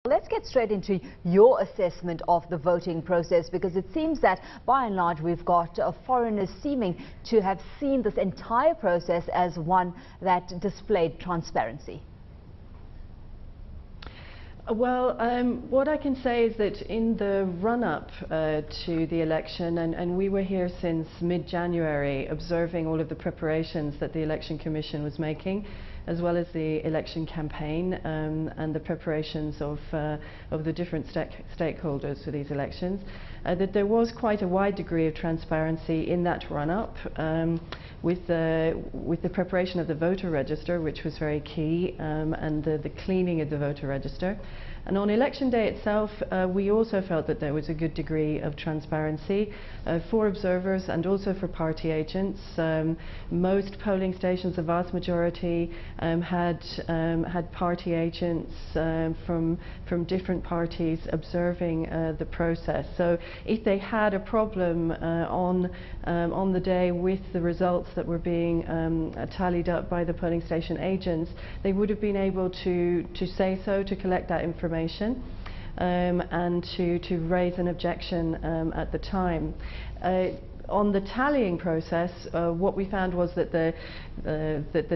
Let's get straight into your assessment of the voting process, because it seems that by and large we've got foreigners seeming to have seen this entire process as one that displayed transparency. Well, what I can say is that in the run-up to the election, and we were here since mid-January observing all of the preparations that the Election Commission was making, as well as the election campaign and the preparations of the different stakeholders for these elections, that there was quite a wide degree of transparency in that run-up, with the preparation of the voter register, which was very key, and the cleaning of the voter register. And on election day itself, we also felt that there was a good degree of transparency for observers and also for party agents. Most polling stations, the vast majority, had party agents from different parties observing the process. So if they had a problem on the day with the results that were being tallied up by the polling station agents, they would have been able to say so, to collect that information, and to raise an objection at the time. On the tallying process, what we found was that the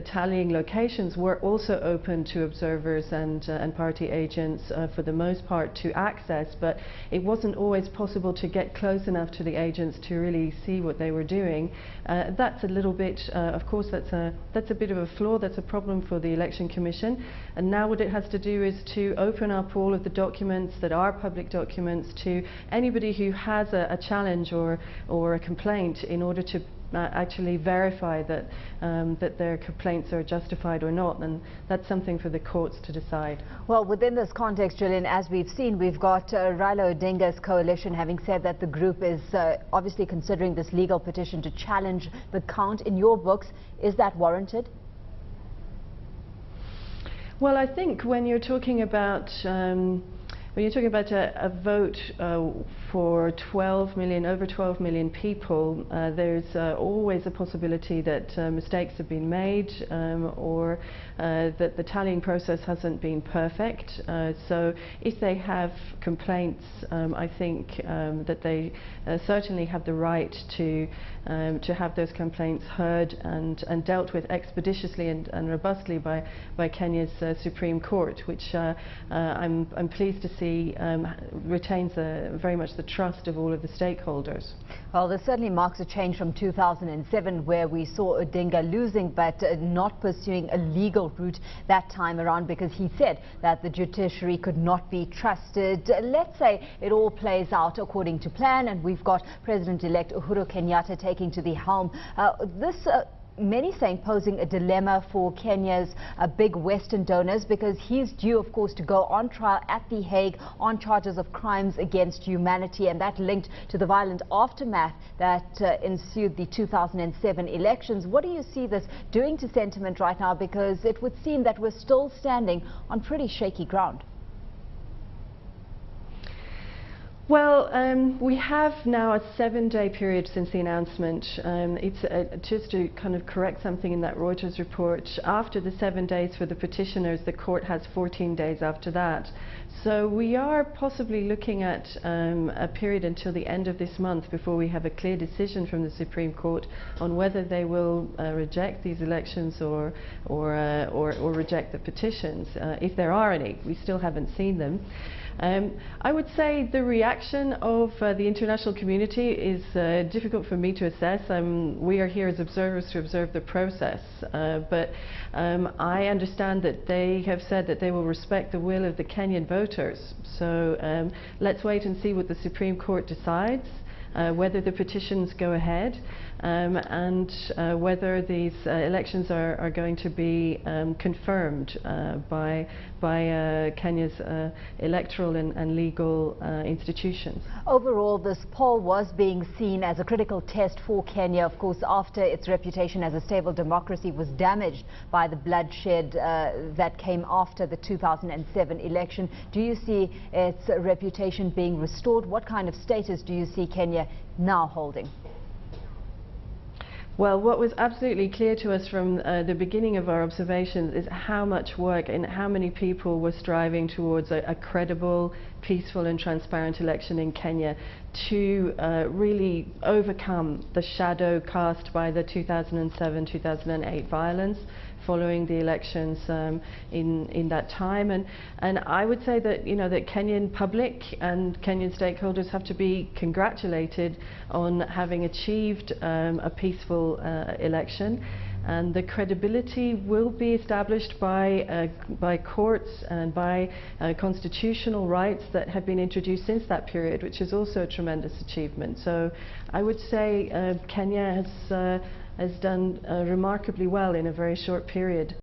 tallying locations were also open to observers and party agents for the most part to access, but it wasn't always possible to get close enough to the agents to really see what they were doing. That's a little bit, of course, that's a bit of a flaw, that's a problem for the Election Commission, and now what it has to do is to open up all of the documents that are public documents to anybody who has a challenge or a complaint, in order to actually verify that that their complaints are justified or not, and that's something for the courts to decide. Well, within this context, Gillian, as we've seen, we've got Raila Odinga's coalition having said that the group is obviously considering this legal petition to challenge the count. In your books, is that warranted? Well, I think when you're talking about a vote for 12 million, over 12 million people, there's always a possibility that mistakes have been made, or that the tallying process hasn't been perfect. So if they have complaints, I think that they certainly have the right to have those complaints heard and dealt with expeditiously and robustly by Kenya's Supreme Court, which I'm pleased to see retains very much the trust of all of the stakeholders. Well, this certainly marks a change from 2007, where we saw Odinga losing but not pursuing a legal route that time around, because he said that the judiciary could not be trusted. Let's say it all plays out according to plan and we've got President-elect Uhuru Kenyatta taking to the helm. Many saying posing a dilemma for Kenya's big Western donors, because he's due, of course, to go on trial at The Hague on charges of crimes against humanity, and that linked to the violent aftermath that ensued the 2007 elections. What do you see this doing to sentiment right now? Because it would seem that we're still standing on pretty shaky ground. Well, we have now a 7-day period since the announcement. It's just to kind of correct something in that Reuters report. After the 7 days for the petitioners, the court has 14 days after that. So we are possibly looking at a period until the end of this month before we have a clear decision from the Supreme Court on whether they will reject these elections or reject the petitions, if there are any. We still haven't seen them. I would say the reaction of the international community is difficult for me to assess. We are here as observers to observe the process, but I understand that they have said that they will respect the will of the Kenyan voters. So let's wait and see what the Supreme Court decides, whether the petitions go ahead, and whether these elections are going to be confirmed by Kenya's electoral and legal institutions. Overall, this poll was being seen as a critical test for Kenya, of course, after its reputation as a stable democracy was damaged by the bloodshed that came after the 2007 election. Do you see its reputation being restored? What kind of status do you see Kenya now holding? Well, what was absolutely clear to us from the beginning of our observations is how much work and how many people were striving towards a credible, peaceful and transparent election in Kenya to really overcome the shadow cast by the 2007-2008 violence following the elections in that time. And I would say that, that Kenyan public and Kenyan stakeholders have to be congratulated on having achieved a peaceful election. And the credibility will be established by courts and by constitutional rights that have been introduced since that period, which is also a tremendous achievement. So I would say Kenya has done remarkably well in a very short period.